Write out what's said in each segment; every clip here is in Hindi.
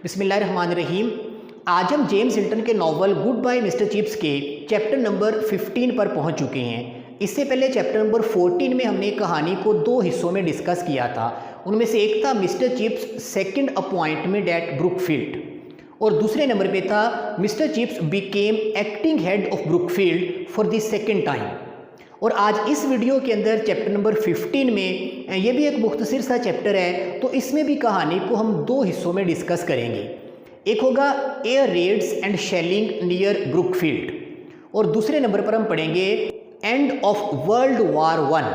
बिस्मिल्लाहिर्रहमानिर्रहीम। आज हम जेम्स हिल्टन के novel Goodbye Mister Chips के चैप्टर नंबर 15 पर पहुंच चुके हैं। इससे पहले चैप्टर नंबर 14 में हमने कहानी को दो हिस्सों में डिस्कस किया था। उनमें से एक था mister chips second appointment at Brookfield और दूसरे नंबर पे था mister chips became acting head of Brookfield for the second time. और आज इस वीडियो के अंदर चैप्टर नंबर 15 में ये भी एक मुख्तसर सा चैप्टर है, तो इसमें भी कहानी को हम दो हिस्सों में डिस्कस करेंगे। एक होगा air Reds and shelling near Brookfield और दूसरे नंबर पर हम पढ़ेंगे एंड ऑफ वर्ल्ड वार 1।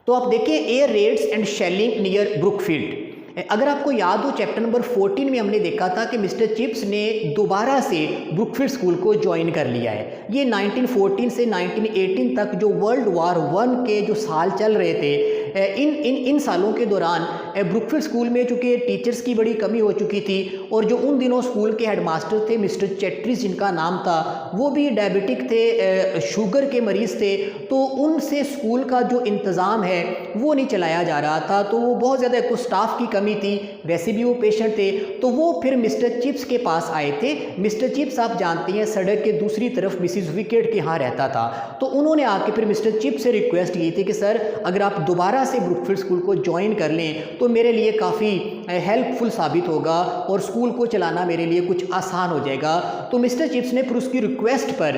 तो आप देखें air Reds and shelling near Brookfield. अगर आपको याद हो चैप्टर नंबर 14 में हमने देखा था कि मिस्टर चिप्स ने दोबारा से ब्रुकफील्ड स्कूल को ज्वाइन कर लिया है। ये 1914 से 1918 तक जो वर्ल्ड वार 1 के जो साल चल रहे थे, इन सालों के दौरान ब्रुकफील्ड स्कूल में चूँकि टीचर्स की बड़ी कमी हो चुकी थी और जो उन दिनों स्कूल के हेडमास्टर थे मिस्टर चैट्रिस जिनका नाम था, वो भी डायबिटिक थे, शुगर के मरीज़ थे, तो उनसे स्कूल का जो इंतज़ाम है वो नहीं चलाया जा रहा था। तो वो बहुत ज़्यादा कुछ स्टाफ की कमी थी, वैसे भी वो पेशेंट थे, तो वो फिर मिस्टर चिप्स के पास आए थे। मिस्टर चिप्स आप जानते हैं सड़क के दूसरी तरफ मिसिस विकेट के यहाँ रहता था, तो उन्होंने आके फिर मिस्टर चिप्स से रिक्वेस्ट की थी कि सर अगर आप दोबारा से ब्रुकफील्ड स्कूल को ज्वाइन कर लें तो मेरे लिए काफ़ी हेल्पफुल साबित होगा और स्कूल को चलाना मेरे लिए कुछ आसान हो जाएगा। तो मिस्टर चिप्स ने फिर उसकी रिक्वेस्ट पर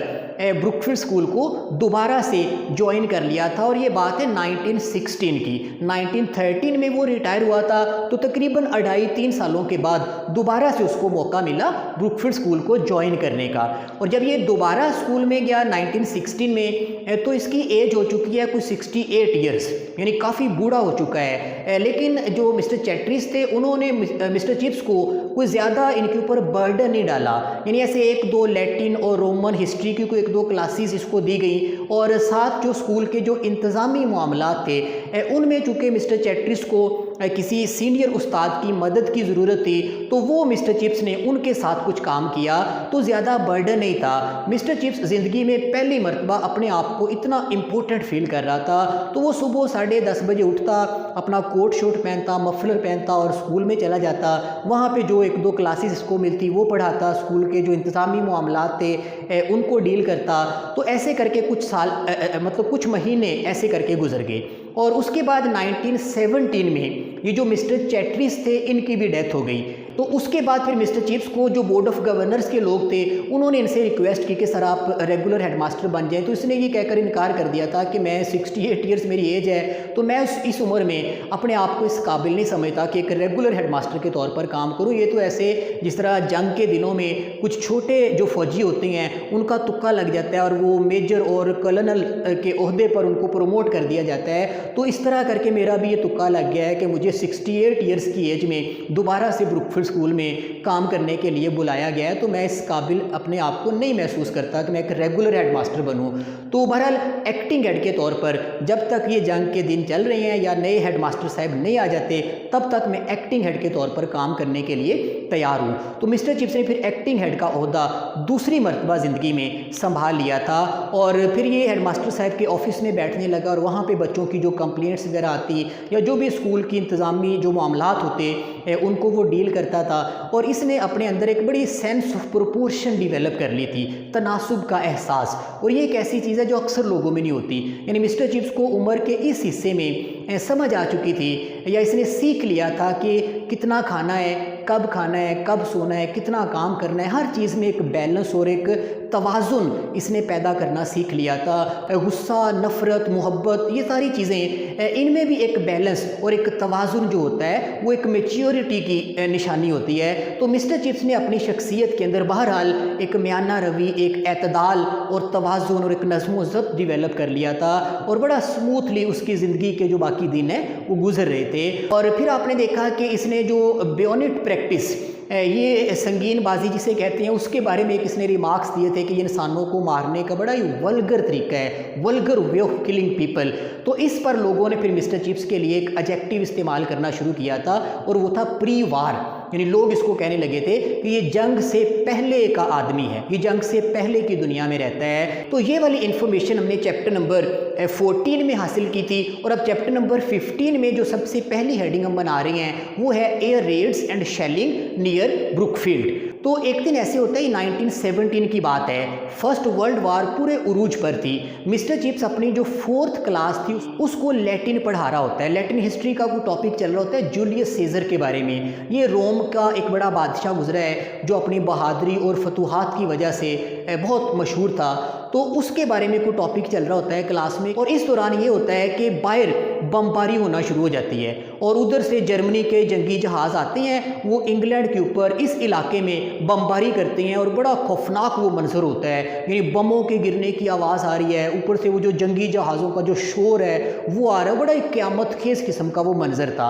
ब्रुकफील्ड स्कूल को दोबारा से ज्वाइन कर लिया था और ये बात है 1916 की। 1913 में वो रिटायर हुआ था, तो तकरीबन 2.5-3 सालों के बाद दोबारा से उसको मौका मिला ब्रुकफील्ड स्कूल को ज्वाइन करने का। और जब ये दोबारा स्कूल में गया 1916 में, तो इसकी एज हो चुकी है कुछ 68 ईयर्स, यानी काफ़ी बूढ़ा हो चुका है। लेकिन जो मिस्टर चैट्रिस थे उन्होंने मिस्टर चिप्स को कोई ज़्यादा इनके ऊपर बर्डन नहीं डाला, यानी ऐसे 1-2 लैटिन और रोमन हिस्ट्री की कोई 1-2 क्लासेस इसको दी गई और साथ जो स्कूल के जो इंतज़ामी मामलात थे उनमें चूँकि मिस्टर चैट्रिस को किसी सीनियर उस्ताद की मदद की ज़रूरत थी, तो वो मिस्टर चिप्स ने उनके साथ कुछ काम किया, तो ज़्यादा बर्डन नहीं था। मिस्टर चिप्स ज़िंदगी में पहली मरतबा अपने आप को इतना इम्पोर्टेंट फील कर रहा था, तो वो सुबह 10:30 बजे उठता, अपना कोट शूट पहनता, मफलर पहनता और स्कूल में चला जाता। वहाँ पे जो 1-2 क्लासेस इसको मिलती वो पढ़ाता, स्कूल के जो इंतज़ामी मामलात थे उनको डील करता। तो ऐसे करके कुछ साल मतलब कुछ महीने ऐसे करके गुजर गए और उसके बाद 1917 में ये जो मिस्टर चैट्रिस थे इनकी भी डेथ हो गई। तो उसके बाद फिर मिस्टर चिप्स को जो बोर्ड ऑफ गवर्नर्स के लोग थे उन्होंने इनसे रिक्वेस्ट की कि सर आप रेगुलर हेडमास्टर बन जाएं, तो इसने ये कहकर इनकार कर दिया था कि मैं 68 ईयर्स मेरी एज है, तो मैं इस उम्र में अपने आप को इस काबिल नहीं समझता कि एक रेगुलर हेडमास्टर के तौर पर काम करूं। ये तो ऐसे जिस तरह जंग के दिनों में कुछ छोटे जो फौजी होते हैं उनका तुक्का लग जाता है और वो मेजर और कर्नल के ओहदे पर उनको प्रमोट कर दिया जाता है, तो इस तरह करके मेरा भी ये तुक्का लग गया है कि मुझे 68 ईयर्स की एज में दोबारा से ब्रुकफील्ड स्कूल में काम करने के लिए बुलाया गया है, तो मैं इस काबिल अपने आप को नहीं महसूस करता कि मैं एक रेगुलर हेडमास्टर बनूं। तो बहरहाल एक्टिंग हेड के तौर पर जब तक ये जंग के दिन चल रहे हैं या नए हेडमास्टर साहब नहीं आ जाते, तब तक मैं एक्टिंग हेड के तौर पर काम करने के लिए तैयार हूँ। तो मिस्टर चिप्स ने फिर एक्टिंग हेड का ओहदा दूसरी मरतबा ज़िंदगी में संभाल लिया था और फिर ये हेडमास्टर साहब के ऑफिस में बैठने लगा और वहाँ पर बच्चों की जो कंप्लेंट्स वगैरह आती या जो भी स्कूल की इंतज़ामी जो मामलात होते उनको वो डील करता था। और इसने अपने अंदर एक बड़ी सेंस ऑफ प्रोपोर्शन डेवलप कर ली थी, तनासुब का एहसास, और ये एक ऐसी चीज़ है जो अक्सर लोगों में नहीं होती। यानी मिस्टर चिप्स को उम्र के इस हिस्से में समझ आ चुकी थी या इसने सीख लिया था कि कितना खाना है, कब खाना है, कब सोना है, कितना काम करना है, हर चीज़ में एक बैलेंस और एक तवाज़ुन इसने पैदा करना सीख लिया था। गुस्सा, नफ़रत, मोहब्बत, ये सारी चीज़ें इनमें भी एक बैलेंस और एक तवाज़ुन जो होता है वो एक मैच्योरिटी की निशानी होती है। तो मिस्टर चिप्स ने अपनी शख्सियत के अंदर बहरहाल एक म्याना रवि, एक एतदाल और तवाज़ुन और एक नज़्म व ज़ब्त डिवेलप कर लिया था और बड़ा स्मूथली उसकी ज़िंदगी के जो बाकी दिन हैं वो गुजर रहे थे। और फिर आपने देखा कि इसने जो बेयोनेट प्रैक्टिस, ये संगीन बाजी जिसे कहते हैं, उसके बारे में एक इसने रिमार्क्स दिए थे कि ये इंसानों को मारने का बड़ा ही वल्गर तरीका है, vulgar way of killing people. तो इस पर लोगों ने फिर मिस्टर चिप्स के लिए एक एडजेक्टिव इस्तेमाल करना शुरू किया था और वो था प्री वार, यानी लोग इसको कहने लगे थे कि ये जंग से पहले का आदमी है, ये जंग से पहले की दुनिया में रहता है। तो ये वाली इन्फॉर्मेशन हमने चैप्टर नंबर 14 में हासिल की थी। और अब चैप्टर नंबर 15 में जो सबसे पहली हेडिंग हम बना रहे हैं वो है air Reds and shelling near Brookfield. तो एक दिन ऐसे होता है 1917 की बात है, फर्स्ट वर्ल्ड वार पूरे उरूज पर थी। मिस्टर चिप्स अपनी जो 4th क्लास थी उसको लैटिन पढ़ा रहा होता है। लैटिन हिस्ट्री का कोई टॉपिक चल रहा होता है जूलियस सीजर के बारे में। ये रोम का एक बड़ा बादशाह गुजरा है जो अपनी बहादुरी और फतूहात की वजह से बहुत मशहूर था। तो उसके बारे में कोई टॉपिक चल रहा होता है क्लास में, और इस दौरान ये होता है कि बाहर बमबारी होना शुरू हो जाती है और उधर से जर्मनी के जंगी जहाज़ आते हैं, वो इंग्लैंड के ऊपर इस इलाके में बमबारी करते हैं और बड़ा खौफनाक वो मंजर होता है। यानी बमों के गिरने की आवाज़ आ रही है, ऊपर से वो जो जंगी जहाज़ों का जो शोर है वो आ रहा है, बड़ा एक क़यामत खेज किस्म का वो मंजर था।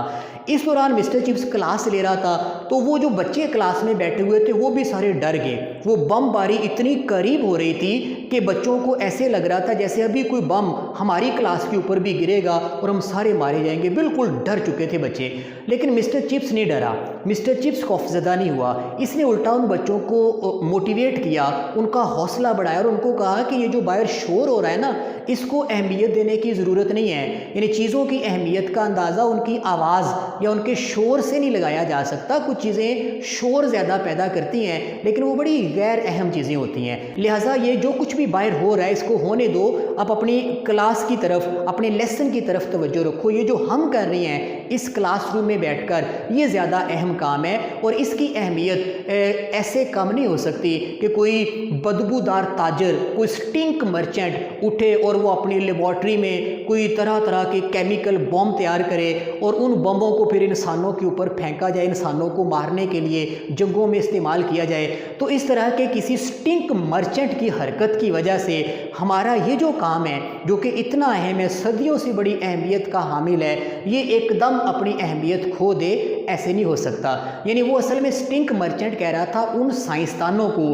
इस दौरान मिस्टर चिप्स क्लास ले रहा था, तो वो जो बच्चे क्लास में बैठे हुए थे वो भी सारे डर गए। वो बमबारी इतनी करीब हो रही थी कि बच्चों को ऐसे लग रहा था जैसे अभी कोई बम हमारी क्लास के ऊपर भी गिरेगा और हम सारे मारे जाएंगे। बिल्कुल डर चुके थे बच्चे। लेकिन मिस्टर चिप्स नहीं डरा, मिस्टर चिप्स खौफजदा नहीं हुआ। इसने उल्टा उन बच्चों को मोटिवेट किया, उनका हौसला बढ़ाया और उनको कहा कि ये जो बाहर शोर हो रहा है ना, इसको अहमियत देने की ज़रूरत नहीं है। यानी चीज़ों की अहमियत का अंदाज़ा उनकी आवाज़ या उनके शोर से नहीं लगाया जा सकता। कुछ चीज़ें शोर ज़्यादा पैदा करती हैं लेकिन वो बड़ी गैर अहम चीज़ें होती हैं। लिहाजा ये जो कुछ भी बाहर हो रहा है इसको होने दो, आप अपनी क्लास की तरफ, अपने लेसन की तरफ तवज्जो रखो। ये जो हम कर रहे हैं इस क्लासरूम में बैठकर, ये ज़्यादा अहम काम है और इसकी अहमियत ऐसे कम नहीं हो सकती कि कोई बदबूदार ताजर, कोई स्टिंक मर्चेंट उठे और वो अपनी लेबॉर्ट्री में कोई तरह तरह के केमिकल बॉम्ब तैयार करे और उन बमों को फिर इंसानों के ऊपर फेंका जाए, इंसानों को मारने के लिए जंगों में इस्तेमाल किया जाए। तो इस तरह के किसी स्टिंक मर्चेंट की हरकत की वजह से हमारा ये जो काम है जो कि इतना अहम है, सदियों से बड़ी अहमियत का हामिल है, ये एकदम अपनी अहमियत खो दे, ऐसे नहीं हो सकता। यानी वो असल में स्टिंक मर्चेंट कह रहा था उन साइंसदानों को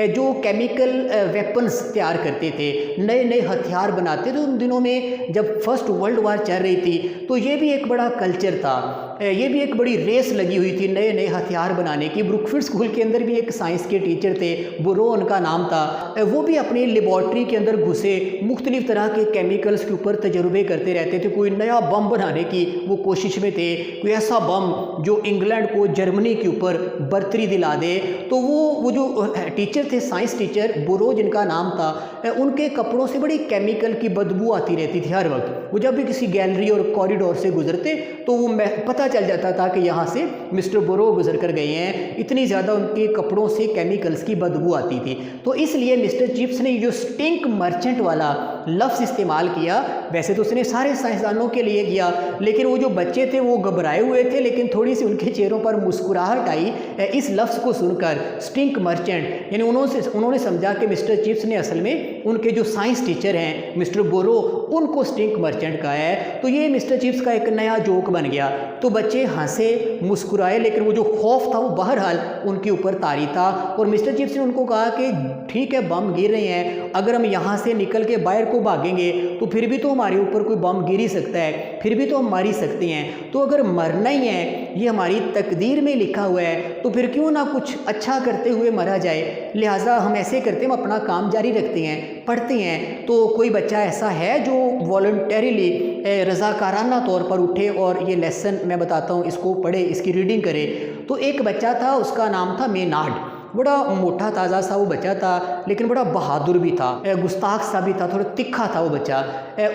जो केमिकल वेपन्स तैयार करते थे, नए नए हथियार बनाते थे। उन दिनों में जब फर्स्ट वर्ल्ड वार चल रही थी तो ये भी एक बड़ा कल्चर था, ये भी एक बड़ी रेस लगी हुई थी नए नए हथियार बनाने की। ब्रुकफील्ड स्कूल के अंदर भी एक साइंस के टीचर थे, बुरो उनका नाम था। वो भी अपनी लेबॉर्ट्री के अंदर घुसे मुख्तलिफ तरह के केमिकल्स के ऊपर तजुर्बे करते रहते थे। कोई नया बम बनाने की वो कोशिश में थे, कोई ऐसा बम जो इंग्लैंड को जर्मनी के ऊपर बर्तरी दिला दे। तो वो जो टीचर थे, साइंस टीचर बुरो जिनका नाम था, उनके कपड़ों से बड़ी केमिकल की बदबू आती रहती थी हर वक्त। वो जब भी किसी गैलरी और कॉरिडोर से गुजरते तो वो पता चल जाता था कि यहाँ से मिस्टर बोरो गुजर कर गए हैं, इतनी ज़्यादा उनके कपड़ों से केमिकल्स की बदबू आती थी। तो इसलिए मिस्टर चिप्स ने जो स्टिंक मर्चेंट वाला लफ्ज़ इस्तेमाल किया, वैसे तो उसने सारे साइंसदानों के लिए किया, लेकिन वो जो बच्चे थे वो घबराए हुए थे, लेकिन थोड़ी सी उनके चेहरों पर मुस्कुराहट आई इस लफ्ज़ को सुनकर, स्टिंक मर्चेंट। यानी उन्होंने समझा कि मिस्टर चिप्स ने असल में उनके जो साइंस टीचर हैं मिस्टर बोरो, उनको स्टिंक मर्चेंट कहा है। तो ये मिस्टर चिप्स का एक नया जोक बन गया। तो बच्चे हंसे, मुस्कुराए, लेकिन वो जो खौफ था वो बहरहाल उनके ऊपर तारी था। और मिस्टर चिप्स ने उनको कहा कि ठीक है, बम गिर रहे हैं, अगर हम यहाँ से निकल के बाहर को भागेंगे तो फिर भी तो हमारे ऊपर कोई बम गिर ही सकता है, फिर भी तो हम मार ही सकते हैं। तो अगर मरना ही है, ये हमारी तकदीर में लिखा हुआ है, तो फिर क्यों ना कुछ अच्छा करते हुए मरा जाए। लिहाजा हम ऐसे करते हैं, हम अपना काम जारी रखते हैं, पढ़ते हैं। तो कोई बच्चा ऐसा है जो वॉलंटरीली रज़ाकाराना तौर पर उठे और ये लेसन मैं बताता हूँ इसको पढ़े, इसकी रीडिंग करे। तो एक बच्चा था, उसका नाम था मेनार्ड। बड़ा मोटा ताज़ा सा वो बच्चा था, लेकिन बड़ा बहादुर भी था, गुस्ताख सा भी था, थोड़ा तिखा था वो बच्चा।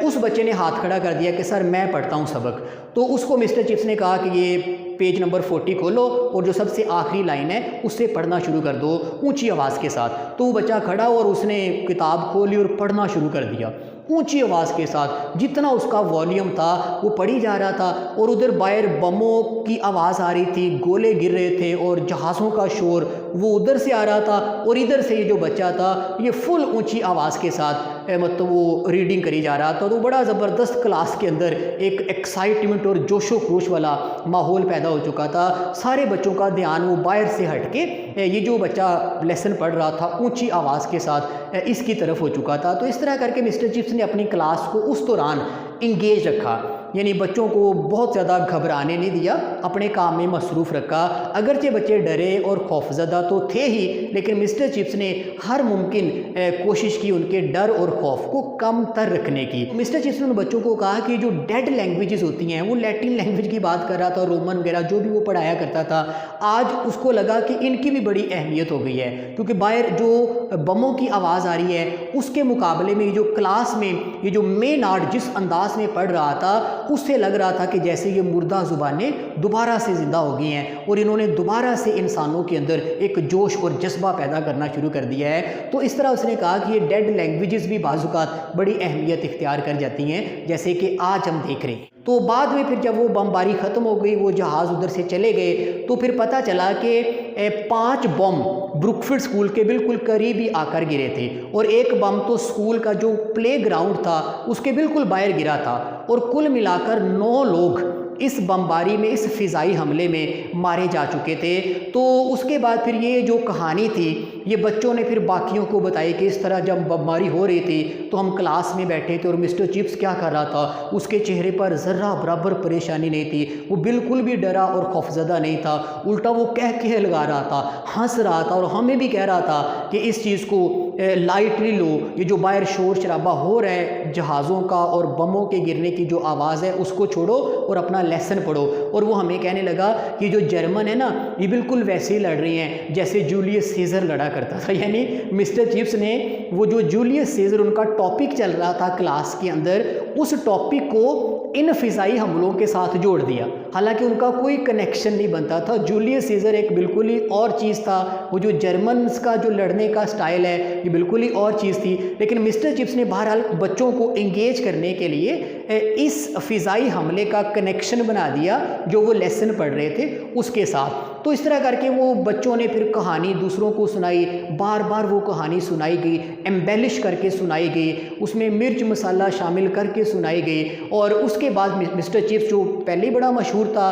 उस बच्चे ने हाथ खड़ा कर दिया कि सर मैं पढ़ता हूँ सबक। तो उसको मिस्टर चिप्स ने कहा कि ये पेज नंबर 40 खोलो और जो सबसे आखिरी लाइन है उससे पढ़ना शुरू कर दो ऊंची आवाज़ के साथ। तो वो बच्चा खड़ा और उसने किताब खोली और पढ़ना शुरू कर दिया ऊंची आवाज़ के साथ। जितना उसका वॉल्यूम था वो पढ़ी जा रहा था, और उधर बाहर बमों की आवाज़ आ रही थी, गोले गिर रहे थे और जहाज़ों का शोर वो उधर से आ रहा था, और इधर से ये जो बच्चा था ये फुल ऊंची आवाज़ के साथ मतलब वो रीडिंग करी जा रहा था। तो बड़ा ज़बरदस्त क्लास के अंदर एक एक्साइटमेंट और जोशो खरोश वाला माहौल पैदा हो चुका था। सारे बच्चों का ध्यान वो बाहर से हट के ये जो बच्चा लेसन पढ़ रहा था ऊंची आवाज़ के साथ इसकी तरफ हो चुका था। तो इस तरह करके मिस्टर चिप्स ने अपनी क्लास को उस दौरान इंगेज रखा। यानी बच्चों को बहुत ज़्यादा घबराने नहीं दिया, अपने काम में मसरूफ़ रखा। अगरचे बच्चे डरे और खौफज़दा तो थे ही, लेकिन मिस्टर चिप्स ने हर मुमकिन कोशिश की उनके डर और खौफ को कम तर रखने की। मिस्टर चिप्स ने उन बच्चों को कहा कि जो डेड लैंग्वेजेस होती हैं, वो लैटिन लैंग्वेज की बात कर रहा था, रोमन वगैरह जो भी वो पढ़ाया करता था, आज उसको लगा कि इनकी भी बड़ी अहमियत हो गई है, क्योंकि बाहर जो बमों की आवाज़ आ रही है उसके मुकाबले में जो क्लास में ये जो मेनार्ड जिस अंदाज में पढ़ रहा था, उससे लग रहा था कि जैसे ये मुर्दा ज़ुबानें दोबारा से ज़िंदा हो गई हैं और इन्होंने दोबारा से इंसानों के अंदर एक जोश और जज्बा पैदा करना शुरू कर दिया है। तो इस तरह उसने कहा कि ये डेड लैंग्वेजेस भी बाज़ुकात बड़ी अहमियत इख्तियार कर जाती हैं, जैसे कि आज हम देख रहे हैं। तो बाद में फिर जब वो बमबारी ख़त्म हो गई, वो जहाज़ उधर से चले गए, तो फिर पता चला कि 5 बम ब्रुकफील्ड स्कूल के बिल्कुल करीब ही आकर गिरे थे और एक बम तो स्कूल का जो प्ले ग्राउंड था उसके बिल्कुल बाहर गिरा था और कुल मिलाकर 9 लोग इस बमबारी में, इस फ़िज़ाई हमले में मारे जा चुके थे। तो उसके बाद फिर ये जो कहानी थी, ये बच्चों ने फिर बाकियों को बताई कि इस तरह जब बमबारी हो रही थी तो हम क्लास में बैठे थे और मिस्टर चिप्स क्या कर रहा था, उसके चेहरे पर ज़र्रा बराबर परेशानी नहीं थी, वो बिल्कुल भी डरा और खौफज़दा नहीं था, उल्टा वो कह लगा रहा था, हंस रहा था और हमें भी कह रहा था कि इस चीज़ को लाइटली लो, ये जो बाहर शोर शराबा हो रहा है जहाज़ों का और बमों के गिरने की जो आवाज़ है उसको छोड़ो और अपना लेसन पढ़ो। और वो हमें कहने लगा कि जो जर्मन है ना, ये बिल्कुल वैसे ही लड़ रही हैं जैसे जूलियस सीजर लड़ा करता था। यानी मिस्टर चिप्स ने वो जो जूलियस सीजर उनका टॉपिक चल रहा था क्लास के अंदर, उस टॉपिक को इन फ़िज़ाई हमलों के साथ जोड़ दिया, हालांकि उनका कोई कनेक्शन नहीं बनता था। जूलियस सीजर एक बिल्कुल ही और चीज़ था, वो जो जर्मन्स का जो लड़ने का स्टाइल है ये बिल्कुल ही और चीज़ थी। लेकिन मिस्टर चिप्स ने बहरहाल बच्चों को इंगेज करने के लिए इस फ़िज़ाई हमले का कनेक्शन बना दिया जो वो लेसन पढ़ रहे थे उसके साथ। तो इस तरह करके वो बच्चों ने फिर कहानी दूसरों को सुनाई, बार बार वो कहानी सुनाई गई, एम्बेलिश करके सुनाई गई, उसमें मिर्च मसाला शामिल करके सुनाई गई। और उसके बाद मिस्टर चिप्स जो पहले बड़ा मशहूर था,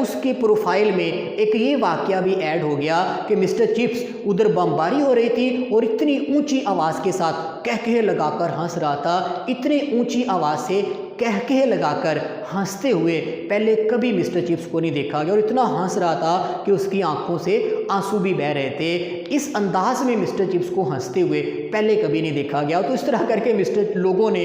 उसके प्रोफाइल में एक ये वाक़या भी ऐड हो गया कि मिस्टर चिप्स उधर बमबारी हो रही थी और इतनी ऊंची आवाज़ के साथ कहकहे लगाकर हंस रहा था, इतनी ऊंची आवाज़ से कहकहे लगाकर हंसते हुए पहले कभी मिस्टर चिप्स को नहीं देखा गया और इतना हंस रहा था कि उसकी आंखों से आंसू भी बह रहे थे। इस अंदाज में मिस्टर चिप्स को हंसते हुए पहले कभी नहीं देखा गया। तो इस तरह करके मिस्टर लोगों ने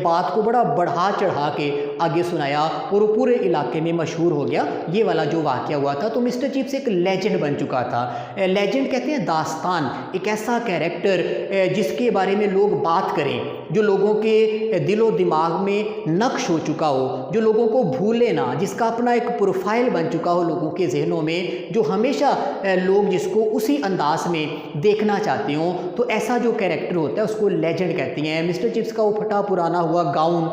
बात को बड़ा बढ़ा चढ़ा के आगे सुनाया और वो पूरे इलाके में मशहूर हो गया ये वाला जो वाक़या हुआ था। तो मिस्टर चिप्स एक लेजेंड बन चुका था। लेजेंड कहते हैं दास्तान, एक ऐसा कैरेक्टर जिसके बारे में लोग बात करें, जो लोगों के दिलो दिमाग में नक्श हो चुका हो, जो लोगों को भूले ना, जिसका अपना एक प्रोफाइल बन चुका हो लोगों के जहनों में, जो हमेशा लोग जिसको उसी अंदाज में देखना चाहते हो। तो ऐसा जो कैरेक्टर होता है उसको लेजेंड कहती हैं। मिस्टर चिप्स का वो फटा पुराना हुआ गाउन,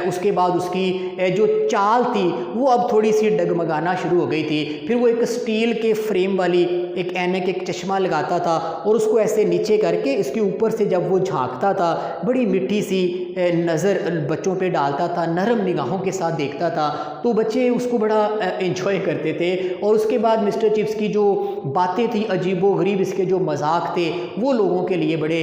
उसके बाद उसकी जो चाल थी वो अब थोड़ी सी डगमगाना शुरू हो गई थी। फिर वो एक स्टील के फ्रेम वाली एक ऐनक, एक चश्मा लगाता था और उसको ऐसे नीचे करके इसके ऊपर से जब वो झांकता था बड़ी मिट्टी सी नज़र बच्चों पे डालता था, नरम निगाहों के साथ देखता था, तो बच्चे उसको बड़ा एंजॉय करते थे। और उसके बाद मिस्टर चिप्स की जो बातें थी अजीबो गरीब, इसके जो मजाक थे वो लोगों के लिए बड़े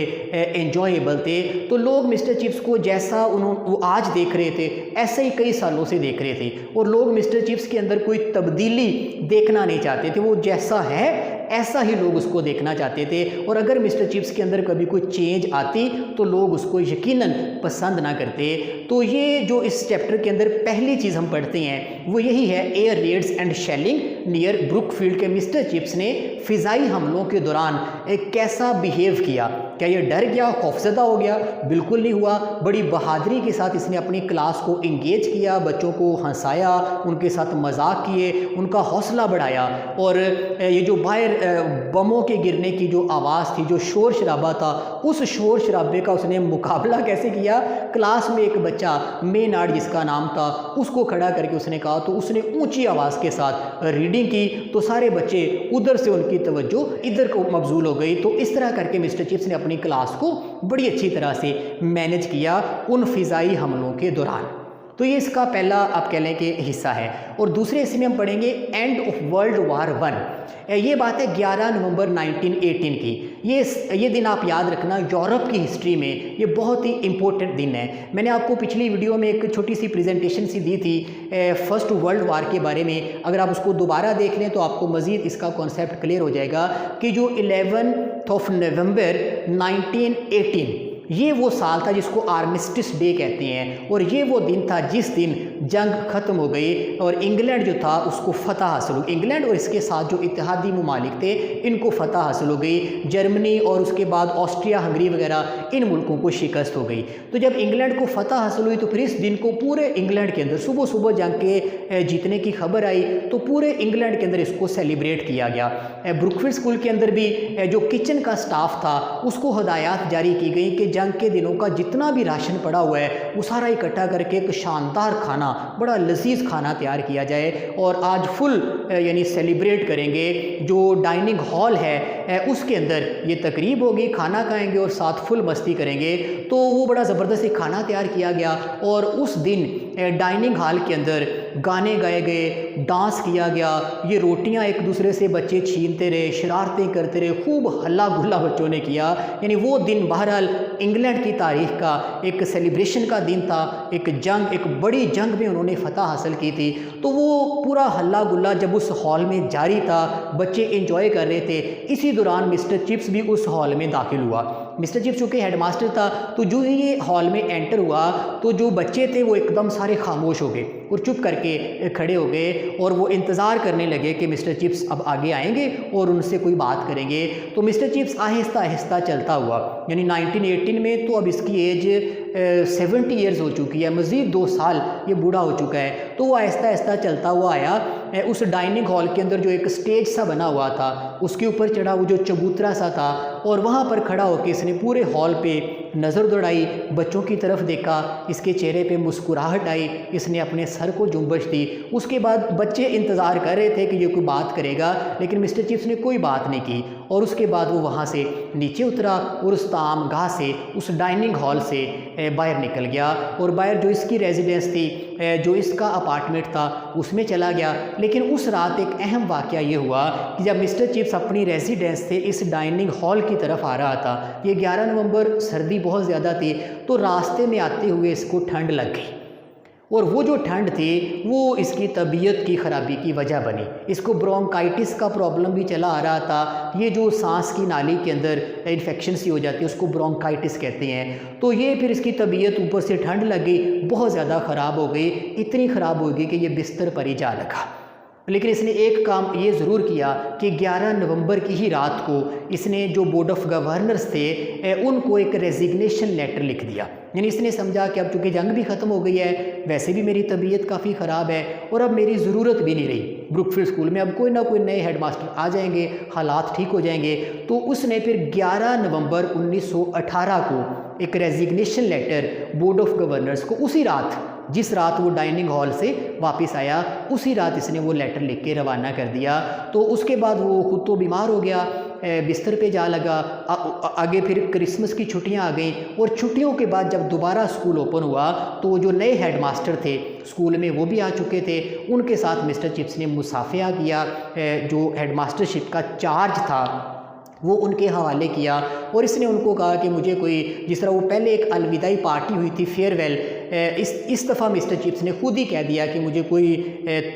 एंजॉयबल थे। तो लोग मिस्टर चिप्स को जैसा वो आज देख रहे थे ऐसे ही कई सालों से देख रहे थे और लोग मिस्टर चिप्स के अंदर कोई तब्दीली देखना नहीं चाहते थे। वो जैसा है ऐसा ही लोग उसको देखना चाहते थे और अगर मिस्टर चिप्स के अंदर कभी कोई चेंज आती तो लोग उसको यकीनन पसंद ना करते। तो ये जो इस चैप्टर के अंदर पहली चीज़ हम पढ़ते हैं वो यही है, air Reds and shelling near Brookfield के मिस्टर चिप्स ने फ़िज़ाई हमलों के दौरान एक कैसा बिहेव किया। क्या ये डर गया, खौफज़दा हो गया? बिल्कुल नहीं हुआ। बड़ी बहादुरी के साथ इसने अपनी क्लास को इंगेज किया, बच्चों को हंसाया, उनके साथ मजाक किए, उनका हौसला बढ़ाया। और ये जो बाहर बमों के गिरने की जो आवाज़ थी, जो शोर शराबा था, उस शोर शराबे का उसने मुकाबला कैसे किया? क्लास में एक बच्चा मेनार्ड जिसका नाम था उसको खड़ा करके उसने कहा, तो उसने ऊंची आवाज़ के साथ रीडिंग की तो सारे बच्चे उधर से उनकी तवज्जो इधर को मबजूल हो गई। तो इस तरह करके मिस्टर चिप्स ने अपनी क्लास को बड़ी अच्छी तरह से मैनेज किया उन फ़िज़ाई हमलों के दौरान। तो ये इसका पहला आप कह लें कि हिस्सा है। और दूसरे हिस्से में हम पढ़ेंगे एंड ऑफ वर्ल्ड वार 1। ये बात है 11 नवंबर 1918 की। ये दिन आप याद रखना, यूरोप की हिस्ट्री में ये बहुत ही इंपॉर्टेंट दिन है। मैंने आपको पिछली वीडियो में एक छोटी सी प्रेजेंटेशन सी दी थी फर्स्ट वर्ल्ड वार के बारे में। अगर आप उसको दोबारा देख लें तो आपको मज़ीद इसका कॉन्सेप्ट क्लियर हो जाएगा कि जो 11 नवंबर 1918 ये वो साल था जिसको आर्मिस्टिस डे कहते हैं, और ये वो दिन था जिस दिन जंग ख़त्म हो गई और इंग्लैंड जो था उसको फ़तह हासिल हो गई। इंग्लैंड और इसके साथ जो इत्तेहादी ममालिक थे इनको फ़तह हासिल हो गई। जर्मनी और उसके बाद ऑस्ट्रिया हंगरी वगैरह इन मुल्कों को शिकस्त हो गई। तो जब इंग्लैंड को फ़तह हासिल हुई तो फिर इस दिन को पूरे इंग्लैंड के अंदर सुबह सुबह जंग के जीतने की खबर आई तो पूरे इंग्लैंड के अंदर इसको सेलिब्रेट किया गया। ब्रुकफील्ड स्कूल के अंदर भी जो किचन का स्टाफ था उसको हदायत जारी की गई कि जंग के दिनों का जितना भी राशन पड़ा हुआ है वो सारा इकट्ठा करके एक शानदार खाना, बड़ा लजीज खाना तैयार किया जाए और आज फुल यानी सेलिब्रेट करेंगे। जो डाइनिंग हॉल है उसके अंदर ये तकरीब होगी, खाना खाएंगे और साथ फुल मस्ती करेंगे। तो वो बड़ा ज़बरदस्त खाना तैयार किया गया और उस दिन डाइनिंग हॉल के अंदर गाने गाए गए, डांस किया गया। ये रोटियां एक दूसरे से बच्चे छीनते रहे, शरारतें करते रहे, खूब हल्ला गुल्ला बच्चों ने किया। यानी वो दिन बहरहाल इंग्लैंड की तारीख का एक सेलिब्रेशन का दिन था। एक बड़ी जंग में उन्होंने फ़तह हासिल की थी। तो वो पूरा हल्ला गुल्ला जब उस हॉल में जारी था, बच्चे एंजॉय कर रहे थे। इसी दौरान मिस्टर चिप्स भी उस हॉल में दाखिल हुआ। मिस्टर चिप्स चूँकि हेडमास्टर था तो जो ही ये हॉल में एंटर हुआ तो जो बच्चे थे वो एकदम सारे खामोश हो गए और चुप करके खड़े हो गए और वो इंतज़ार करने लगे कि मिस्टर चिप्स अब आगे आएंगे और उनसे कोई बात करेंगे। तो मिस्टर चिप्स आहिस्ता आहिस्ता चलता हुआ, यानी 1918 में तो अब इसकी एज 70 ईयर्स हो चुकी है, मज़ीद 2 साल ये बूढ़ा हो चुका है। तो वो आहिस्ता आहिस्ता चलता हुआ आया उस डाइनिंग हॉल के अंदर जो एक स्टेज सा बना हुआ था उसके ऊपर चढ़ा, वो जो चबूतरा सा था, और वहाँ पर खड़ा होकर इसने पूरे हॉल पे नज़र दौड़ाई, बच्चों की तरफ देखा, इसके चेहरे पे मुस्कुराहट आई, इसने अपने सर को जुम्बश दी। उसके बाद बच्चे इंतज़ार कर रहे थे कि ये कोई बात करेगा, लेकिन मिस्टर चिप्स ने कोई बात नहीं की। और उसके बाद वो वहाँ से नीचे उतरा और उस ताम गाह से, उस डाइनिंग हॉल से बाहर निकल गया और बाहर जो इसकी रेजिडेंस थी, जो इसका अपार्टमेंट था, उसमें चला गया। लेकिन उस रात एक अहम वाक़या ये हुआ कि जब मिस्टर चिप्स अपनी रेजिडेंस से इस डाइनिंग हॉल की तरफ आ रहा था, ये 11 नवंबर, सर्दी बहुत ज़्यादा थी, तो रास्ते में आते हुए इसको ठंड लग गई और वो जो ठंड थी वो इसकी तबीयत की ख़राबी की वजह बनी। इसको ब्रोंकाइटिस का प्रॉब्लम भी चला आ रहा था। ये जो सांस की नाली के अंदर इन्फेक्शन सी हो जाती है उसको ब्रोंकाइटिस कहते हैं। तो ये फिर इसकी तबीयत ऊपर से ठंड लग गई, बहुत ज़्यादा ख़राब हो गई, इतनी ख़राब हो गई कि ये बिस्तर पर ही जा लगा। लेकिन इसने एक काम ये ज़रूर किया कि 11 नवंबर की ही रात को इसने जो बोर्ड ऑफ गवर्नर्स थे उनको एक रेजिग्नेशन लेटर लिख दिया। यानी इसने समझा कि अब चूँकि जंग भी ख़त्म हो गई है, वैसे भी मेरी तबीयत काफ़ी ख़राब है और अब मेरी ज़रूरत भी नहीं रही ब्रुकफील्ड स्कूल में, अब कोई ना कोई नए हेडमास्टर आ जाएंगे, हालात ठीक हो जाएंगे। तो उसने फिर 11 नवंबर 1918 को एक resignation letter board of governors को, उसी रात जिस रात वो डाइनिंग हॉल से वापस आया उसी रात इसने वो लेटर लिख के रवाना कर दिया। तो उसके बाद वो खुद तो बीमार हो गया, बिस्तर पे जा लगा। आगे फिर क्रिसमस की छुट्टियां आ गई और छुट्टियों के बाद जब दोबारा स्कूल ओपन हुआ तो जो नए हेडमास्टर थे स्कूल में वो भी आ चुके थे। उनके साथ मिस्टर चिप्स ने मुसाफिया किया, जो हेडमास्टरशिप का चार्ज था वो उनके हवाले किया और इसने उनको कहा कि मुझे कोई, जिस तरह वो पहले एक अलविदाई पार्टी हुई थी फेयरवेल, इस दफ़ा मिस्टर चिप्स ने खुद ही कह दिया कि मुझे कोई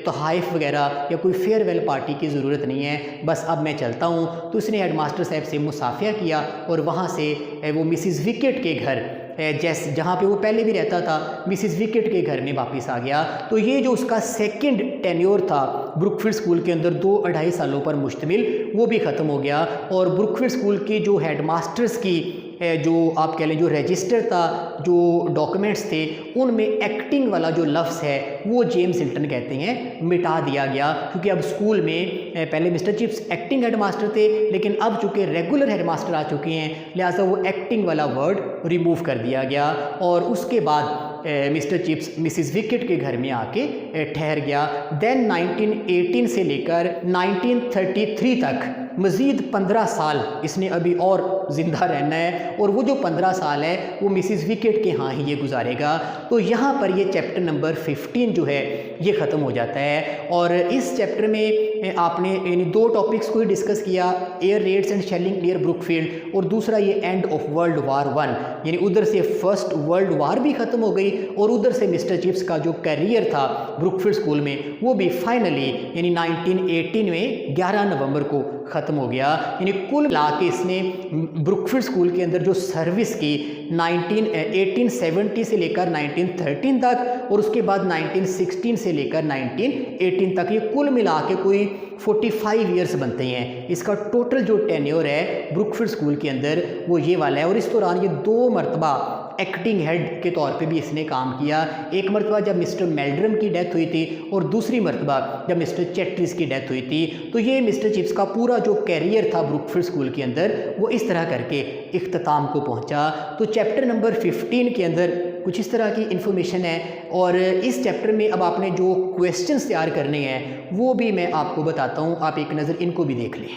तोहफ़ वगैरह या कोई फेयरवेल पार्टी की ज़रूरत नहीं है, बस अब मैं चलता हूँ। तो उसने हेडमास्टर साहब से मुसाफिया किया और वहाँ से वो मिसिज़ विकेट के घर, जहाँ पे वो पहले भी रहता था, मिसिज़ विकेट के घर में वापस आ गया। तो ये जो उसका सेकंड टेन्योर था ब्रुकफील्ड स्कूल के अंदर 2-2.5 सालों पर मुश्तमिल, वो भी ख़त्म हो गया। और ब्रुकफील्ड स्कूल की जो हेडमास्टर्स की जो आप कह लें जो रजिस्टर था, जो डॉक्यूमेंट्स थे, उनमें एक्टिंग वाला जो लफ्ज़ है वो जेम्स हिल्टन कहते हैं मिटा दिया गया, क्योंकि अब स्कूल में पहले मिस्टर चिप्स एक्टिंग हेडमास्टर थे, लेकिन अब चूँकि रेगुलर हेडमास्टर आ चुके हैं लिहाजा वो एक्टिंग वाला वर्ड रिमूव कर दिया गया। और उसके बाद मिस्टर चिप्स मिसिज़ विकेट के घर में आके ठहर गया। देन 1918 से लेकर 1933 तक मज़ीद 15 साल इसने अभी और ज़िंदा रहना है और वो जो 15 साल है वो मिसिस विकेट के यहाँ ही ये गुजारेगा। तो यहाँ पर ये चैप्टर नंबर 15 जो है ये ख़त्म हो जाता है। और इस चैप्टर में आपने यानी 2 टॉपिक्स को ही डिस्कस किया, air Reds and shelling near Brookfield, और दूसरा ये एंड ऑफ वर्ल्ड वार 1, यानी उधर से फर्स्ट वर्ल्ड वार भी ख़त्म हो गई और उधर से मिस्टर चिप्स का जो करियर था ब्रुकफील्ड स्कूल में वो भी फाइनली यानी 1918 में 11 नवंबर को ख़त्म हो गया। यानी कुल मिला के इसने ब्रुकफील्ड स्कूल के अंदर जो सर्विस की 1870 से लेकर 1913 तक और उसके बाद 1916 से लेकर 1918 तक, ये कुल मिला के कोई 45 ईयर्स बनते हैं। इसका टोटल जो टेन्योर है ब्रुकफील्ड स्कूल के अंदर वो ये वाला है। और इस दौरान ये 2 मरतबा एक्टिंग हेड के तौर पे भी इसने काम किया। एक मरतबा जब मिस्टर मेल्ड्रम की डेथ हुई थी और दूसरी मरतबा जब मिस्टर चैट्रिस की डेथ हुई थी। तो ये मिस्टर चिप्स का पूरा जो कैरियर था ब्रुकफील्ड स्कूल के अंदर वो इस तरह करके इख्तिताम को पहुंचा। तो चैप्टर नंबर 15 के अंदर कुछ इस तरह की इन्फॉर्मेशन है और इस चैप्टर में अब आपने जो क्वेश्चंस तैयार करने हैं वो भी मैं आपको बताता हूँ, आप एक नज़र इनको भी देख लें।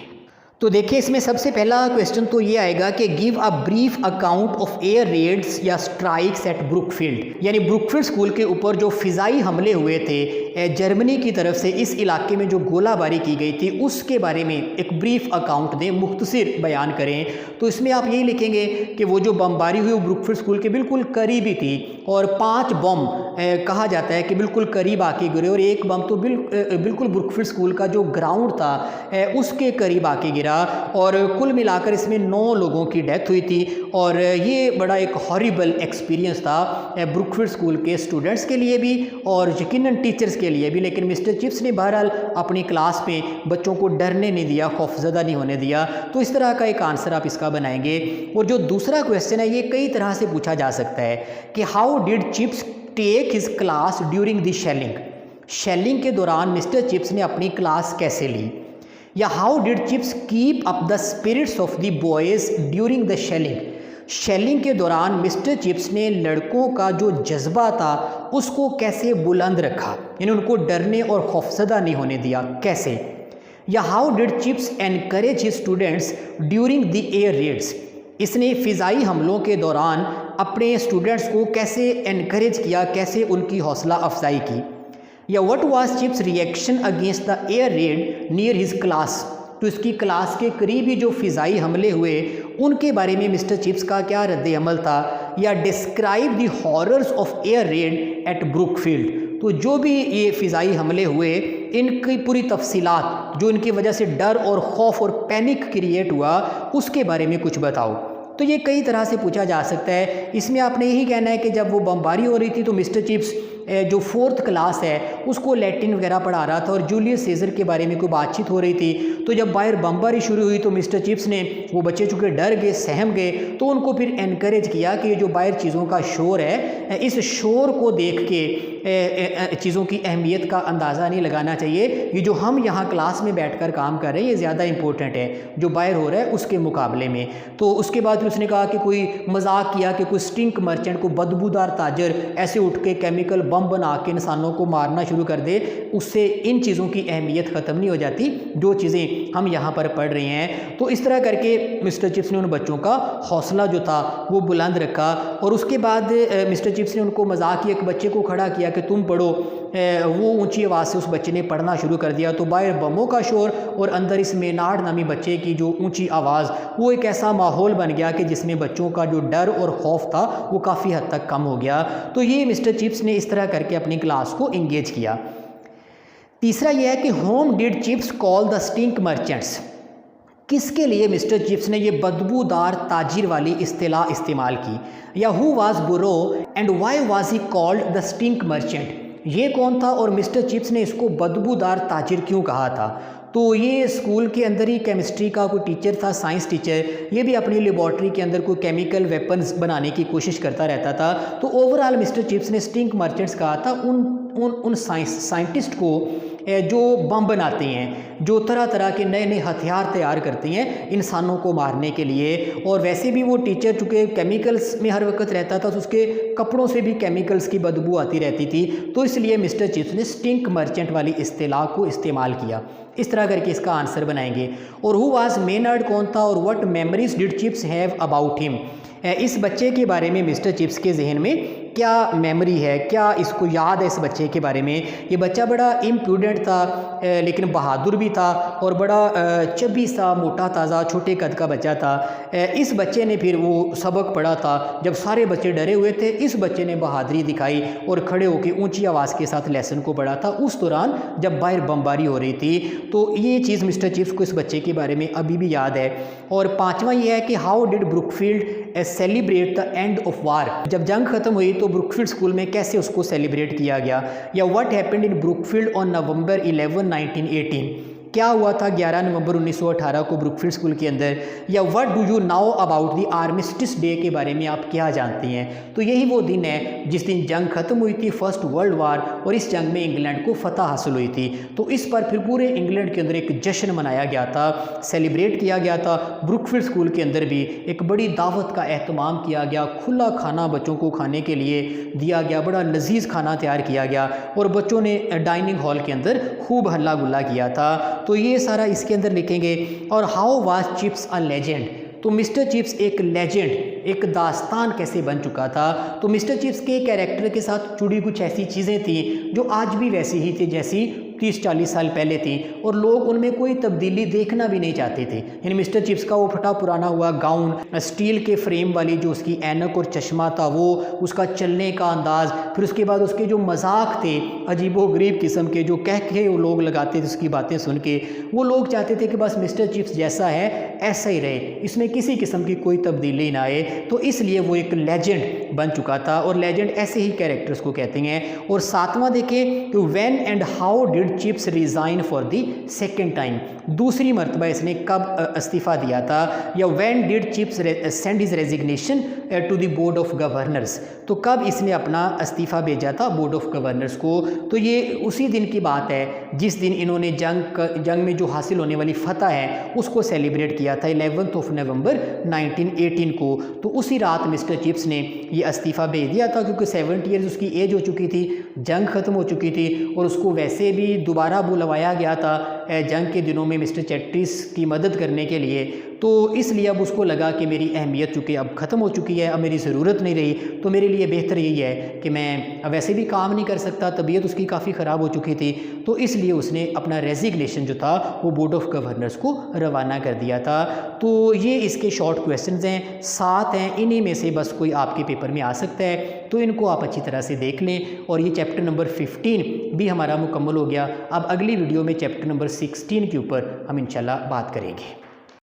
तो देखिए इसमें सबसे पहला क्वेश्चन तो ये आएगा कि give a brief account of air Reds या स्ट्राइक्स एट ब्रुकफील्ड, यानी ब्रुकफील्ड स्कूल के ऊपर जो फ़िज़ाई हमले हुए थे जर्मनी की तरफ से, इस इलाके में जो गोलाबारी की गई थी उसके बारे में एक ब्रीफ अकाउंट दें, मुख्तसर बयान करें। तो इसमें आप यही लिखेंगे कि वो जो बमबारी हुई वो ब्रुकफील्ड स्कूल के बिल्कुल करीब ही थी और 5 बम कहा जाता है कि बिल्कुल करीब आके गिरे और एक बम तो बिल्कुल ब्रुकफील्ड स्कूल का जो ग्राउंड था उसके करीब आके गिरा और कुल मिलाकर इसमें 9 लोगों की डेथ हुई थी। और ये बड़ा एक हॉरिबल एक्सपीरियंस था ब्रुकफील्ड स्कूल के स्टूडेंट्स के लिए भी और यकीनन टीचर्स के लिए भी। लेकिन मिस्टर चिप्स ने बहरहाल अपनी क्लास में बच्चों को डरने नहीं दिया, खौफजदा नहीं होने दिया। तो इस तरह का एक आंसर आप इसका बनाएंगे। और जो दूसरा क्वेश्चन है ये कई तरह से पूछा जा सकता है कि how did Chips take his class during the shelling के दौरान मिस्टर चिप्स ने अपनी क्लास कैसे ली, या how did Chips keep up the spirits of the boys during the shelling के दौरान मिस्टर चिप्स ने लड़कों का जो जज्बा था उसको कैसे बुलंद रखा, यानी उनको डरने और खौफजदा नहीं होने दिया कैसे, या how did chips encourage his students during the air Reds, इसने फ़िज़ाई हमलों के दौरान अपने स्टूडेंट्स को कैसे एनकरेज किया, कैसे उनकी हौसला अफजाई की, या what was chips reaction against the air red near his class, तो इसकी क्लास के करीब ही जो फ़िज़ाई हमले हुए उनके बारे में मिस्टर चिप्स का क्या रद्द अमल था, या describe the horrors of air red eight Brookfield, तो जो भी ये फ़िज़ाई हमले हुए इनकी पूरी तफसीलात जो इनकी वजह से डर और खौफ और पैनिक क्रिएट हुआ उसके बारे में कुछ बताओ। तो ये कई तरह से पूछा जा सकता है। इसमें आपने यही कहना है कि जब वो बमबारी हो रही थी तो मिस्टर चिप्स जो 4th क्लास है उसको लैटिन वगैरह पढ़ा रहा था और जूलियस सीजर के बारे में कोई बातचीत हो रही थी। तो जब बाहर बमबारी शुरू हुई तो मिस्टर चिप्स ने, वो बच्चे चूँकि डर गए, सहम गए, तो उनको फिर एनकरेज किया कि ये जो बाहर चीज़ों का शोर है इस शोर को देख के चीज़ों की अहमियत का अंदाज़ा नहीं लगाना चाहिए, ये जो हम यहाँ क्लास में बैठकर काम कर रहे हैं ये ज़्यादा इंपॉर्टेंट है जो बाहर हो रहा है उसके मुकाबले में। तो उसके बाद फिर उसने कहा कि कोई मजाक किया कि कोई स्टिंक मर्चेंट, को बदबूदार ताजर ऐसे उठ के केमिकल बम बना के इंसानों को मारना शुरू कर दे, उससे इन चीज़ों की अहमियत ख़त्म नहीं हो जाती जो चीज़ें हम यहाँ पर पढ़ रहे हैं। तो इस तरह करके मिस्टर चिप्स ने उन बच्चों का हौसला जो था वो बुलंद रखा। और उसके बाद मिस्टर चिप्स ने उनको मजाक किया, एक बच्चे को खड़ा किया कि तुम पढ़ो, वो ऊंची आवाज़ से उस बच्चे ने पढ़ना शुरू कर दिया। तो बाहर बमों का शोर और अंदर इस मेनार्ड नामी बच्चे की जो ऊंची आवाज़, वो एक ऐसा माहौल बन गया कि जिसमें बच्चों का जो डर और खौफ था वो काफ़ी हद तक कम हो गया। तो ये मिस्टर चिप्स ने इस तरह करके अपनी क्लास को इंगेज किया। तीसरा यह है कि home did chips call the stink merchants, किसके लिए मिस्टर चिप्स ने ये बदबूदार ताजिर वाली इस्तिलाह इस्तेमाल की, या हु वाज बुरो and why was he called the stink merchant, ये कौन था और मिस्टर चिप्स ने इसको बदबूदार ताजिर क्यों कहा था। तो ये स्कूल के अंदर ही केमिस्ट्री का कोई टीचर था, साइंस टीचर, ये भी अपनी लेबॉर्ट्री के अंदर कोई केमिकल वेपन्स बनाने की कोशिश करता रहता था। तो ओवरऑल मिस्टर चिप्स ने स्टिंक मर्चेंट्स कहा था उन साइंटिस्ट को जो बम बनाते हैं, जो तरह तरह के नए नए हथियार तैयार करते हैं इंसानों को मारने के लिए। और वैसे भी वो टीचर चूँकि केमिकल्स में हर वक्त रहता था तो उसके कपड़ों से भी केमिकल्स की बदबू आती रहती थी, तो इसलिए मिस्टर चिप्स ने स्टिंक मर्चेंट वाली इस्तिलाह को इस्तेमाल किया। इस तरह करके इसका आंसर बनाएंगे। और हु वाज मेनर्ड कौन था और what memories did chips have about him, इस बच्चे के बारे में मिस्टर चिप्स के जहन में क्या मेमोरी है, क्या इसको याद है इस बच्चे के बारे में। ये बच्चा बड़ा इम्प्रूडेंट था लेकिन बहादुर भी था और बड़ा चबी सा मोटा ताज़ा छोटे कद का बच्चा था। इस बच्चे ने फिर वो सबक पढ़ा था जब सारे बच्चे डरे हुए थे, इस बच्चे ने बहादुरी दिखाई और खड़े होकर ऊंची आवाज़ के साथ लेसन को पढ़ा था उस दौरान जब बाहर बमबारी हो रही थी। तो ये चीज़ मिस्टर चिप्स को इस बच्चे के बारे में अभी भी याद है। और पाँचवा ये है कि how did Brookfield celebrate the end of war, जब जंग खत्म हुई तो ब्रुकफील्ड स्कूल में कैसे उसको सेलिब्रेट किया गया। या what happened in Brookfield on November 11, 1918, क्या हुआ था 11 नवंबर 1918 को ब्रुकफील्ड स्कूल के अंदर। या what do you now about the armistice day के बारे में आप क्या जानते हैं। तो यही वो दिन है जिस दिन जंग खत्म हुई थी, फर्स्ट वर्ल्ड वार, और इस जंग में इंग्लैंड को फतह हासिल हुई थी। तो इस पर फिर पूरे इंग्लैंड के अंदर एक जश्न मनाया गया था, सेलिब्रेट किया गया था। ब्रुकफील्ड स्कूल के अंदर भी एक बड़ी दावत का एहतमाम किया गया, खुला खाना बच्चों को खाने के लिए दिया गया, बड़ा लजीज खाना तैयार किया गया और बच्चों ने डाइनिंग हॉल के अंदर खूब हल्ला गुल्ला किया था। तो ये सारा इसके अंदर लिखेंगे। और how was chips a legend, तो मिस्टर चिप्स एक लेजेंड, एक दास्तान कैसे बन चुका था। तो मिस्टर चिप्स के कैरेक्टर के साथ जुड़ी कुछ ऐसी चीज़ें थी जो आज भी वैसी ही थी जैसी 30-40 साल पहले थी, और लोग उनमें कोई तब्दीली देखना भी नहीं चाहते थे। यानी मिस्टर चिप्स का वो फटा पुराना हुआ गाउन, स्टील के फ्रेम वाली जो उसकी ऐनक और चश्मा था वो, उसका चलने का अंदाज़, फिर उसके बाद उसके जो मजाक थे अजीबोगरीब किस्म के जो कह के वो लोग लगाते थे उसकी बातें सुन के, वो लोग चाहते थे कि बस मिस्टर चिप्स जैसा है ऐसा ही रहे, इसमें किसी किस्म की कोई तब्दीली ना आए। तो इसलिए वो एक लेजेंड बन चुका था, और लेजेंड ऐसे ही कैरेक्टर्स को कहते हैं। और सातवां देखें तो when and how did Chips resign for the second time, दूसरी मरतबा इसने कब इस्तीफ़ा दिया था। या when did Chips send his resignation to the board of governors, तो कब इसने अपना इस्तीफ़ा भेजा था बोर्ड ऑफ गवर्नर्स को। तो ये उसी दिन की बात है जिस दिन इन्होंने जंग में जो हासिल होने वाली फतह है उसको सेलिब्रेट किया था 11 नवंबर 1918 को। तो उसी रात मिस्टर चिप्स ने ये इस्तीफ़ा भेज दिया था क्योंकि 70 ईयर्स उसकी एज हो चुकी थी, जंग ख़त्म हो चुकी थी, और उसको वैसे भी दोबारा बुलवाया गया था जंग के दिनों में मिस्टर चिप्स की मदद करने के लिए। तो इसलिए अब उसको लगा कि मेरी अहमियत चूँकि अब ख़त्म हो चुकी है, अब मेरी ज़रूरत नहीं रही, तो मेरे लिए बेहतर यही है कि मैं अब वैसे भी काम नहीं कर सकता, तबीयत उसकी काफ़ी ख़राब हो चुकी थी। तो इसलिए उसने अपना रेजिग्नेशन जो था वो बोर्ड ऑफ गवर्नर्स को रवाना कर दिया था। तो ये इसके शॉर्ट क्वेश्चंस हैं, 7 हैं, इन्हीं में से बस कोई आपके पेपर में आ सकता है, तो इनको आप अच्छी तरह से देख लें। और ये चैप्टर नंबर 15 भी हमारा मुकम्मल हो गया। अब अगली वीडियो में चैप्टर नंबर 16 के ऊपर हम इंशाल्लाह बात करेंगे।